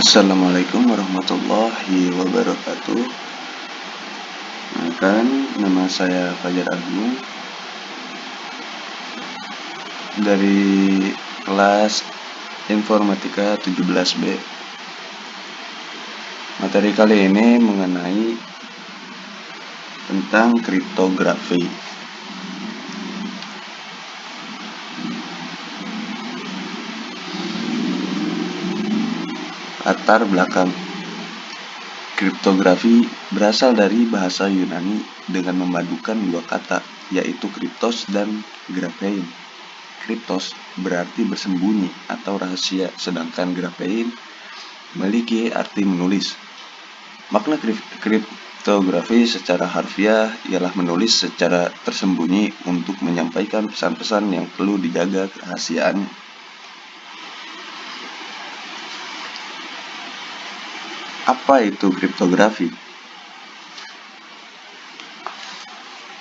Assalamualaikum warahmatullahi wabarakatuh. Nama saya Fajar Agung dari kelas Informatika 17B. Materi kali ini mengenai tentang kriptografi. Latar belakang. Kriptografi berasal dari bahasa Yunani dengan memadukan dua kata, yaitu kriptos dan graphein. Kriptos berarti bersembunyi atau rahasia, sedangkan graphein memiliki arti menulis. Makna kriptografi secara harfiah ialah menulis secara tersembunyi untuk menyampaikan pesan-pesan yang perlu dijaga kerahasiaannya. Apa itu kriptografi?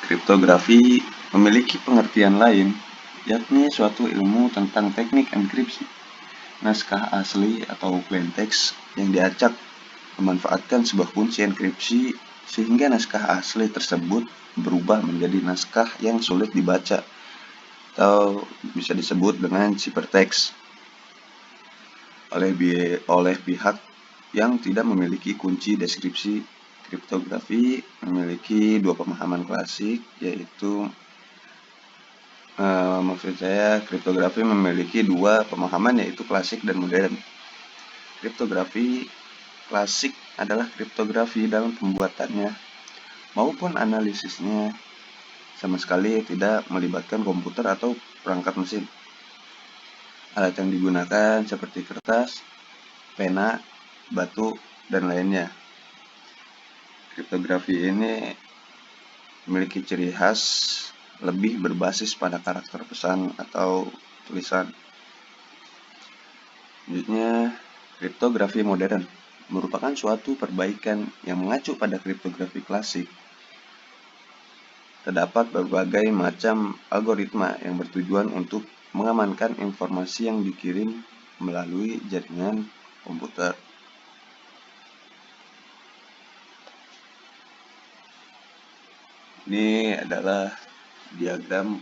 Kriptografi memiliki pengertian lain, yakni suatu ilmu tentang teknik enkripsi, naskah asli atau plain text yang diacak memanfaatkan sebuah kunci enkripsi sehingga naskah asli tersebut berubah menjadi naskah yang sulit dibaca atau bisa disebut dengan ciphertext oleh pihak yang tidak memiliki kunci deskripsi. Kriptografi memiliki dua pemahaman klasik, yaitu kriptografi memiliki dua pemahaman, yaitu klasik dan modern. Kriptografi klasik adalah kriptografi dalam pembuatannya maupun analisisnya sama sekali tidak melibatkan komputer atau perangkat mesin. Alat yang digunakan seperti kertas, pena, batu, dan lainnya. Kriptografi ini memiliki ciri khas lebih berbasis pada karakter pesan atau tulisan. Selanjutnya, kriptografi modern merupakan suatu perbaikan yang mengacu pada kriptografi klasik. Terdapat berbagai macam algoritma yang bertujuan untuk mengamankan informasi yang dikirim melalui jaringan komputer. Ini adalah diagram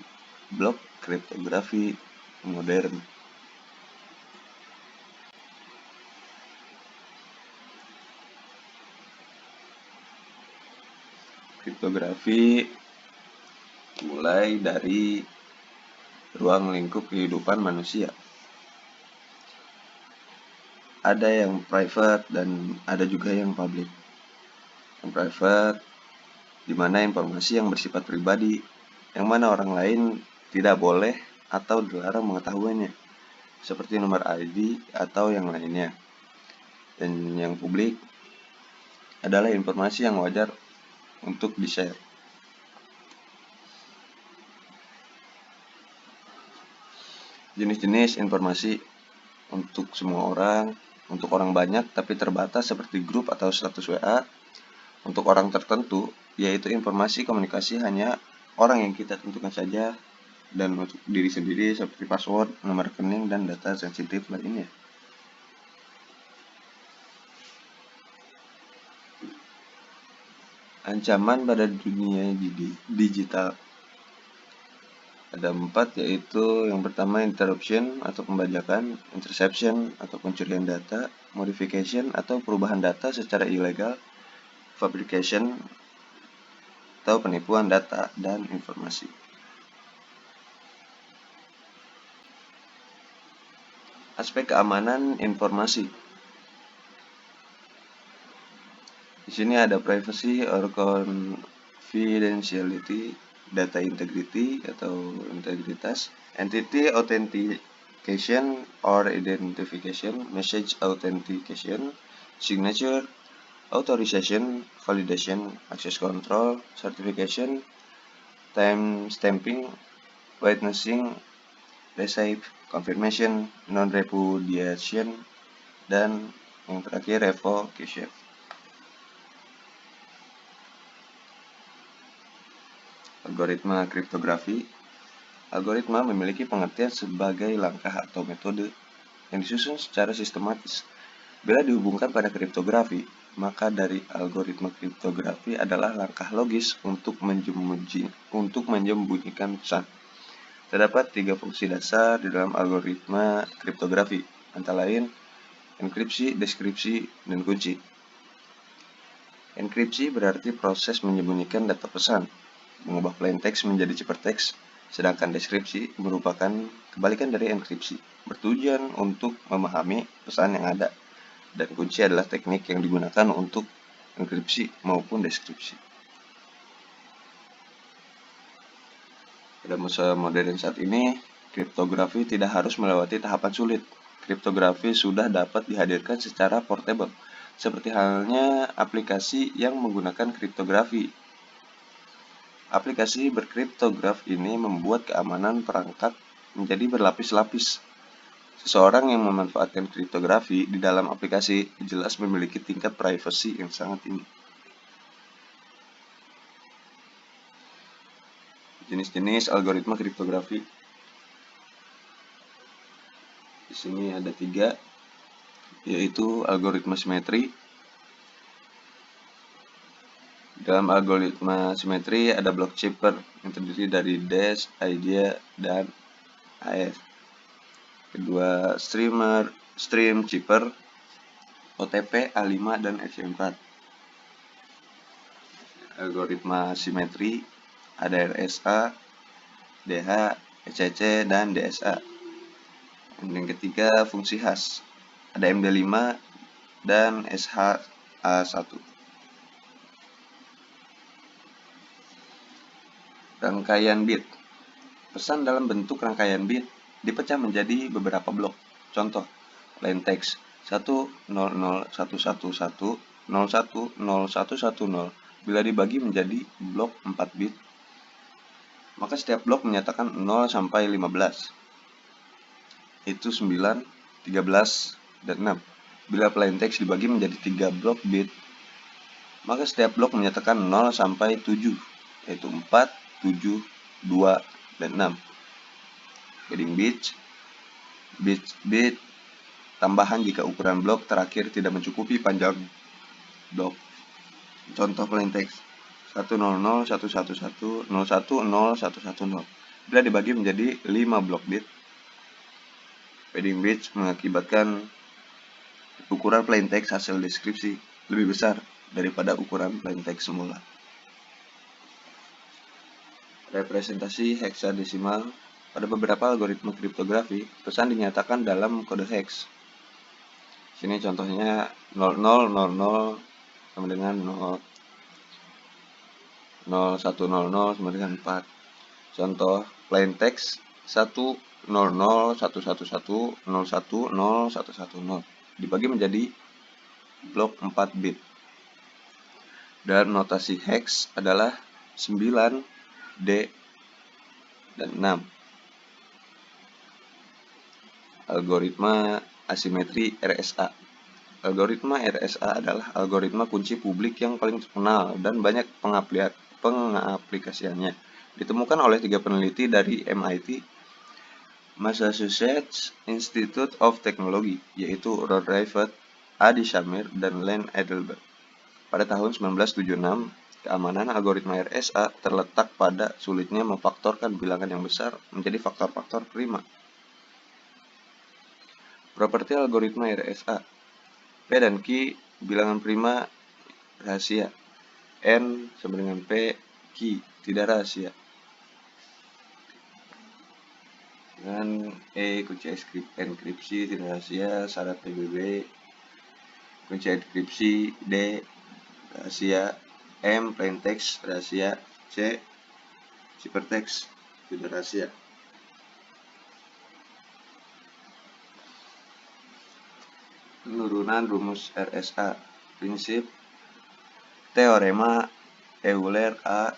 blok kriptografi modern. Kriptografi mulai dari ruang lingkup kehidupan manusia. Ada yang private dan ada juga yang public. Yang private di mana informasi yang bersifat pribadi, yang mana orang lain tidak boleh atau dilarang mengetahuinya, seperti nomor ID atau yang lainnya. Dan yang publik adalah informasi yang wajar untuk di-share. Jenis-jenis informasi untuk semua orang, untuk orang banyak tapi terbatas seperti grup atau status WA. Untuk orang tertentu, yaitu informasi komunikasi hanya orang yang kita tentukan saja, dan untuk diri sendiri seperti password, nomor rekening, dan data sensitif lainnya. Ancaman pada dunia digital ada 4, yaitu yang pertama interruption atau pembajakan, interception atau pencurian data, modification atau perubahan data secara ilegal, fabrication atau penipuan data dan informasi. Aspek keamanan informasi. Di sini ada privacy or confidentiality, data integrity atau integritas, entity authentication or identification, message authentication, signature, authorization, validation, access control, certification, time stamping, witnessing, receipt, confirmation, non-repudiation, dan yang terakhir revocation. Algoritma kriptografi. Algoritma memiliki pengertian sebagai langkah atau metode yang disusun secara sistematis Bila dihubungkan pada kriptografi, maka dari algoritma kriptografi adalah langkah logis untuk menyembunyikan pesan. Terdapat 3 fungsi dasar di dalam algoritma kriptografi, antara lain enkripsi, deskripsi, dan kunci. Enkripsi berarti proses menyembunyikan data pesan, mengubah plain text menjadi ciphertext, sedangkan deskripsi merupakan kebalikan dari enkripsi, bertujuan untuk memahami pesan yang ada, dan kunci adalah teknik yang digunakan untuk enkripsi maupun deskripsi. Pada masa modern saat ini, kriptografi tidak harus melewati tahapan sulit. Kriptografi sudah dapat dihadirkan secara portable, seperti halnya aplikasi yang menggunakan kriptografi. Aplikasi berkriptograf ini membuat keamanan perangkat menjadi berlapis-lapis. Seseorang yang memanfaatkan kriptografi di dalam aplikasi jelas memiliki tingkat privasi yang sangat tinggi. Jenis-jenis algoritma kriptografi. Di sini ada 3, yaitu algoritma simetri. Dalam algoritma simetri ada blok cipher yang terdiri dari dash, idea, dan AS. Kedua, stream cipher, OTP, A5, dan FC4. Algoritma simetri ada RSA, DH, ECC, dan DSA. Yang ketiga, fungsi khas. Ada MD5 dan SHA1. Rangkaian bit. Pesan dalam bentuk rangkaian bit dipecah menjadi beberapa blok. Contoh, plain text 10011011010. Bila dibagi menjadi blok 4 bit, maka setiap blok menyatakan 0 sampai 15. Itu 9, 13, dan 6. Bila plain text dibagi menjadi 3 blok bit, maka setiap blok menyatakan 0 sampai 7, yaitu 4, 7, 2, dan 6. Padding bit tambahan jika ukuran blok terakhir tidak mencukupi panjang blok. Contoh plain text 10011110110. Bila dibagi menjadi 5 blok bit, padding bit mengakibatkan ukuran plain text hasil deskripsi lebih besar daripada ukuran plain text semula. Representasi heksadesimal. Pada beberapa algoritma kriptografi, pesan dinyatakan dalam kode hex. Sini contohnya 0000 sama dengan 0, 0100 sama dengan 4. Contoh plain text 10011110110 dibagi menjadi blok 4 bit. Dan notasi hex adalah 9, D, dan 6. Algoritma asimetri RSA. Algoritma RSA adalah algoritma kunci publik yang paling terkenal dan banyak pengaplikasiannya. Ditemukan oleh 3 peneliti dari MIT, Massachusetts Institute of Technology, yaitu Rod Rivett, Adi Shamir, dan Len Edelberg. Pada tahun 1976, keamanan algoritma RSA terletak pada sulitnya memfaktorkan bilangan yang besar menjadi faktor-faktor prima. Properti algoritma RSA. P dan Q bilangan prima rahasia. N sama dengan P, Q tidak rahasia. Dan E kunci enkripsi tidak rahasia, syarat PBB. Kunci enkripsi D rahasia. M plain text rahasia. C ciphertext tidak rahasia. Penurunan rumus RSA. Prinsip teorema Euler A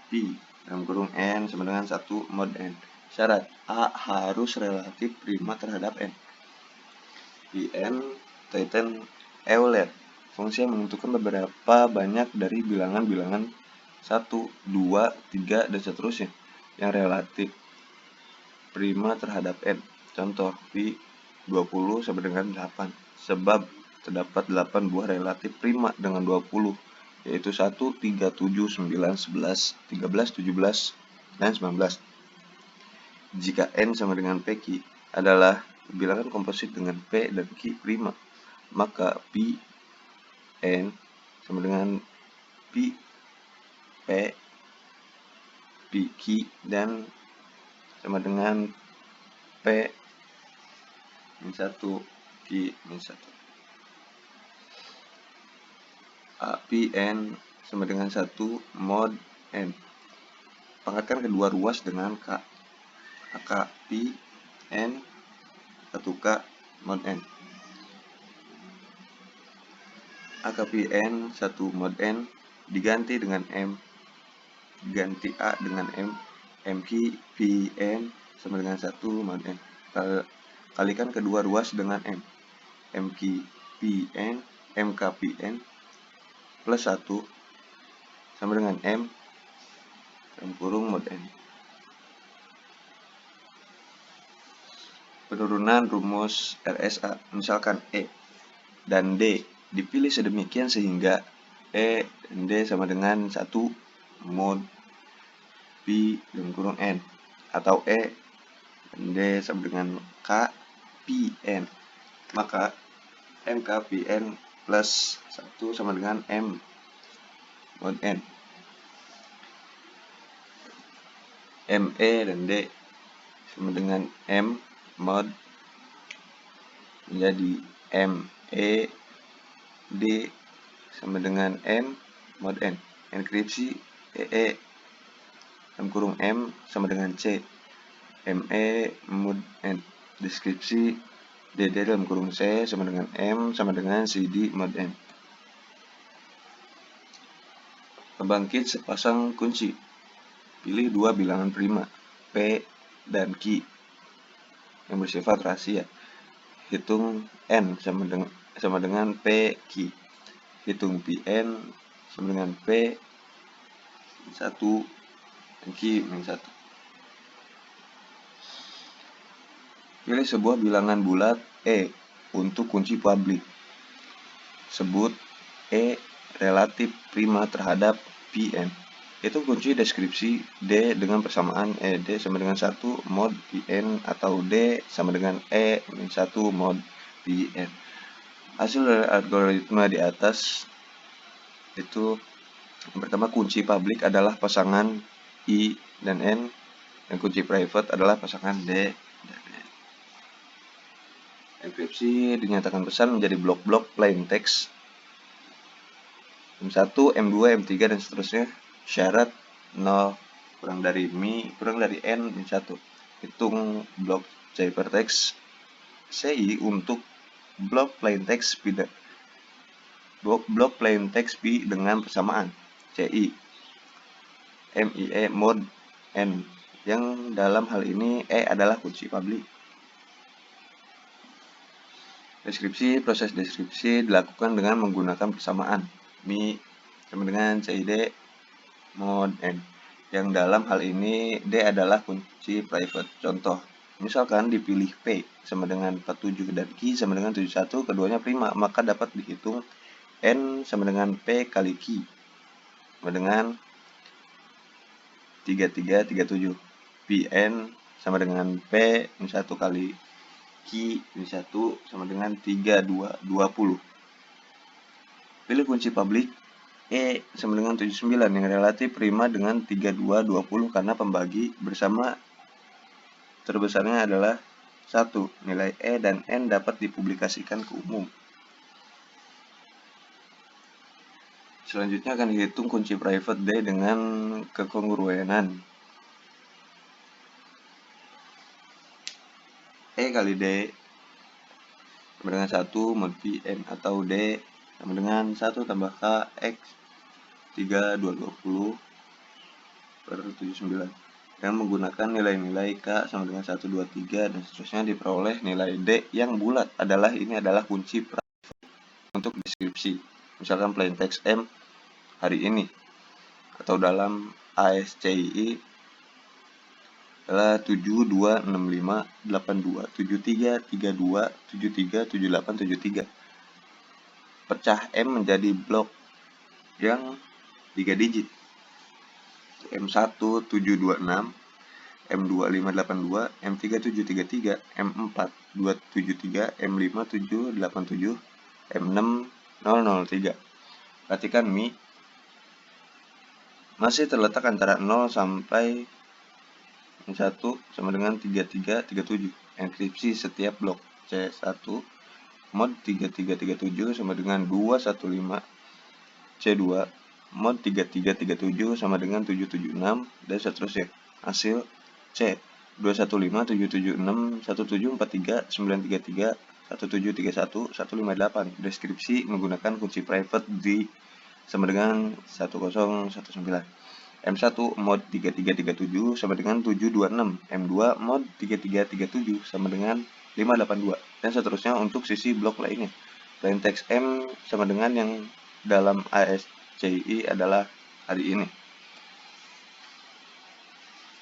P dalam kurung N sama dengan 1 mod N. Syarat A harus relatif prima terhadap N. In Titan Euler, fungsi yang menentukan beberapa banyak dari bilangan-bilangan 1, 2, 3, dan seterusnya yang relatif prima terhadap N. Contoh, Pi 20 sama dengan 8. sebab terdapat 8 buah relatif prima dengan 20, yaitu 1, 3, 7, 9, 11, 13, 17, dan 19. Jika N sama dengan PQ adalah bilangan komposit dengan P dan Q prima, maka P N sama dengan P P P Q dan sama dengan P min 1 Q min 1. P N sama dengan 1 mod N. Pangkatkan kedua ruas dengan K. Maka P N 1K mod N. Maka P N 1 mod N diganti dengan M, ganti A dengan M, MQ P N sama dengan 1 mod N. Kalikan kedua ruas dengan M, MQ P N, MK P N plus 1 sama dengan M dalam kurung mod N. Penurunan rumus RSA, misalkan E dan D dipilih sedemikian sehingga E dan D sama dengan 1 mod P dalam kurung N, atau E dan D sama dengan K P N. Maka MK P N plus 1 sama dengan M mod N. ME dan D sama dengan M mod menjadi ME D sama dengan M mod N. Enkripsi EE dalam kurung M sama dengan C ME mod N. Deskripsi DD dalam kurung C sama dengan M sama dengan CD mod N. Pembangkit sepasang kunci. Pilih dua bilangan prima, P dan Q, yang bersifat rahasia. Hitung N sama dengan P Q. Hitung Pn sama dengan P 1 dan Q min 1. Pilih sebuah bilangan bulat E untuk kunci publik. Sebut E relatif prima terhadap Pn. Itu kunci deskripsi D dengan persamaan ED sama dengan 1 mod Pn atau D sama dengan E min 1 mod Pn. Hasil dari algoritma di atas itu yang pertama, kunci publik adalah pasangan I dan N, dan kunci private adalah pasangan D dan N. Enkripsi dinyatakan pesan menjadi blok-blok plain text M1, M2, M3 dan seterusnya. Syarat 0 kurang dari mi kurang dari N min 1. Hitung blok ciphertext CI untuk blok plain text P blok plain text P dengan persamaan CI MIE mod N, yang dalam hal ini E adalah kunci publik. Deskripsi. Proses deskripsi dilakukan dengan menggunakan persamaan Mi sama dengan CID mod N, yang dalam hal ini D adalah kunci private. Contoh, misalkan dipilih P sama dengan 47 dan Q sama dengan 71, keduanya prima, maka dapat dihitung N sama dengan P kali Q sama dengan 3337. Pn sama dengan P min 1 kali Q min 1 sama dengan 3220. Pilih kunci publik E sama dengan 79 yang relatif prima dengan 3220 karena pembagi bersama terbesarnya adalah 1. Nilai E dan N dapat dipublikasikan ke umum. Selanjutnya akan dihitung kunci private D dengan kekongruenan. E kali D sama dengan 1 mod Pn atau D sama dengan 1 tambah K X 3220 per 79. Dengan menggunakan nilai-nilai K sama dengan 1, 2, 3 dan seterusnya diperoleh nilai D yang bulat. Ini adalah kunci private untuk deskripsi. Misalkan plain text M hari ini, atau dalam ASCII adalah 726582 7332 737873. Pecah M menjadi blok yang 3 digit. M1 726, M2 582, M3 733, M4 273, M5 787, M6 003. Perhatikan Mi masih terletak antara 0 sampai 1 sama dengan 3337. Enkripsi setiap blok. C1 mod 3337 sama dengan 215. C2 mod 3337 sama dengan 776 dan seterusnya. Hasil C 2157761743933 1731 158. Deskripsi menggunakan kunci private D sama dengan 1019. M1 mod 3337 sama dengan 726, M2 mod 3337 sama dengan 582, dan seterusnya untuk sisi blok lainnya. Plain text M sama dengan yang dalam ASCII adalah hari ini.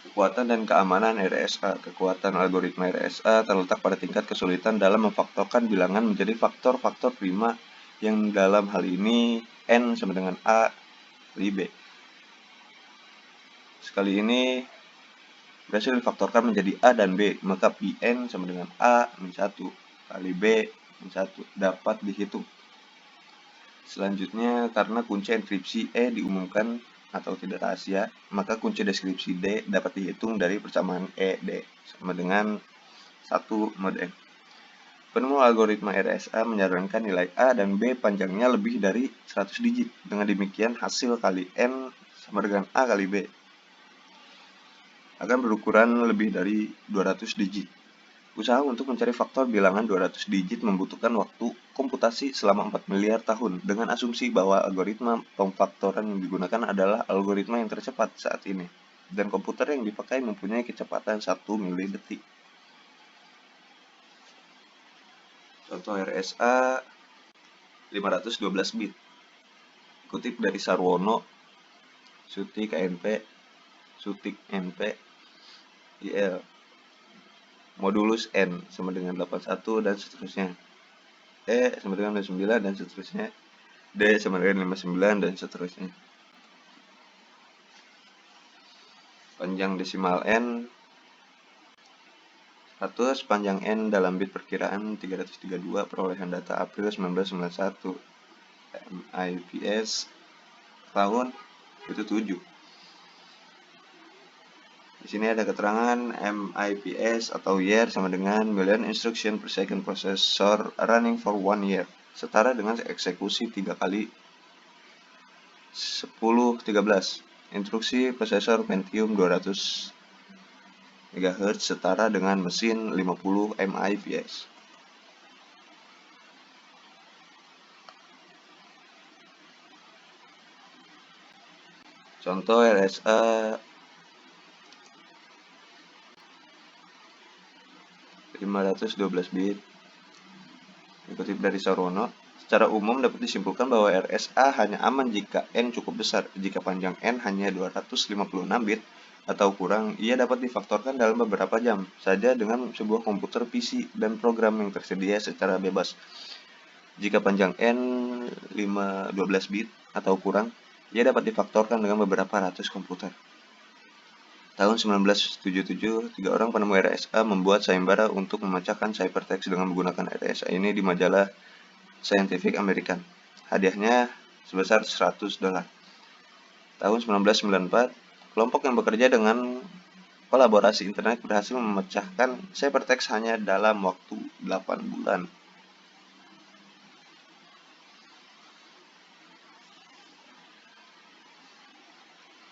Kekuatan dan keamanan RSA. Kekuatan algoritma RSA terletak pada tingkat kesulitan dalam memfaktorkan bilangan menjadi faktor-faktor prima yang dalam hal ini N sama dengan A kali B. Sekali ini berhasil difaktorkan menjadi A dan B, maka Pn sama dengan A min 1 kali B min 1 dapat dihitung. Selanjutnya, karena kunci enkripsi E diumumkan atau tidak rahasia, maka kunci deskripsi D dapat dihitung dari persamaan E-D sama dengan 1 mod N. Penemu algoritma RSA menyarankan nilai A dan B panjangnya lebih dari 100 digit. Dengan demikian, hasil kali N sama dengan A kali B akan berukuran lebih dari 200 digit. Usaha untuk mencari faktor bilangan 200 digit membutuhkan waktu komputasi selama 4 miliar tahun, dengan asumsi bahwa algoritma pemfaktoran yang digunakan adalah algoritma yang tercepat saat ini, dan komputer yang dipakai mempunyai kecepatan 1 milidetik. Contoh RSA 512 bit. Kutip dari Sarwono, Sutik KNP, Sutik NP, IL. Modulus N sama dengan 81 dan seterusnya. E sama dengan 59 dan seterusnya. D sama dengan 59 dan seterusnya. Panjang desimal N 100, panjang N dalam bit perkiraan 332, perolehan data April 1991. MIPS tahun itu 7. Di sini ada keterangan MIPS atau year sama dengan million instruction per second processor running for 1 year, setara dengan eksekusi 3 kali 10-13. Instruksi prosesor Pentium 200 MHz setara dengan mesin 50 MIPS. Contoh RSA 512 bit. Dikutip dari Sarwono, secara umum dapat disimpulkan bahwa RSA hanya aman jika N cukup besar. Jika panjang N hanya 256 bit atau kurang, ia dapat difaktorkan dalam beberapa jam saja dengan sebuah komputer PC dan program yang tersedia secara bebas. Jika panjang N 512 bit atau kurang, ia dapat difaktorkan dengan beberapa ratus komputer. Tahun 1977, 3 orang penemu RSA membuat sayembara untuk memecahkan ciphertext dengan menggunakan RSA ini di majalah Scientific American. Hadiahnya sebesar $100. Tahun 1994, kelompok yang bekerja dengan kolaborasi internet berhasil memecahkan ciphertext hanya dalam waktu 8 bulan.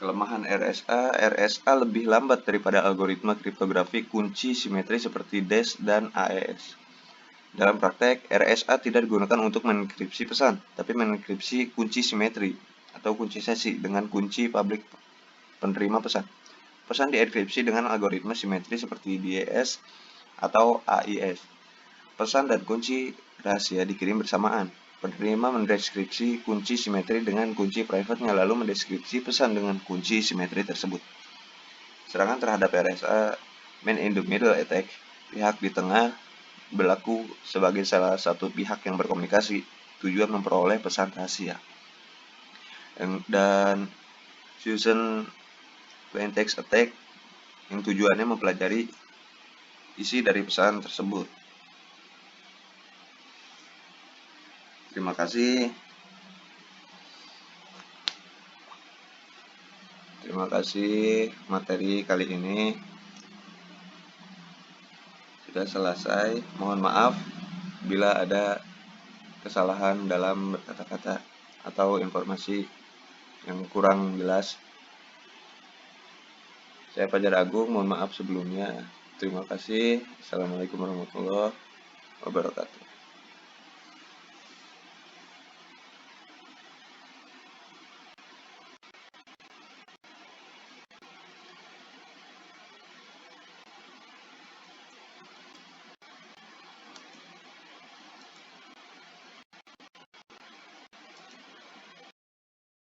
Kelemahan RSA lebih lambat daripada algoritma kriptografi kunci simetri seperti DES dan AES. Dalam praktek, RSA tidak digunakan untuk menenkripsi pesan, tapi menenkripsi kunci simetri atau kunci sesi dengan kunci publik penerima pesan. Pesan dienkripsi dengan algoritma simetri seperti DES atau AIS. Pesan dan kunci rahasia dikirim bersamaan. Penerima mendeskripsi kunci simetri dengan kunci private-nya, lalu mendeskripsi pesan dengan kunci simetri tersebut. Serangan terhadap RSA, man in the middle attack, pihak di tengah berlaku sebagai salah satu pihak yang berkomunikasi, tujuan memperoleh pesan rahasia. Dan Fusion Plain Text Attack yang tujuannya mempelajari isi dari pesan tersebut. Terima kasih. Terima kasih, materi kali ini sudah selesai. Mohon maaf bila ada kesalahan dalam berkata-kata atau informasi yang kurang jelas. Saya Fajar Agung, mohon maaf sebelumnya. Terima kasih. Assalamualaikum warahmatullahi wabarakatuh.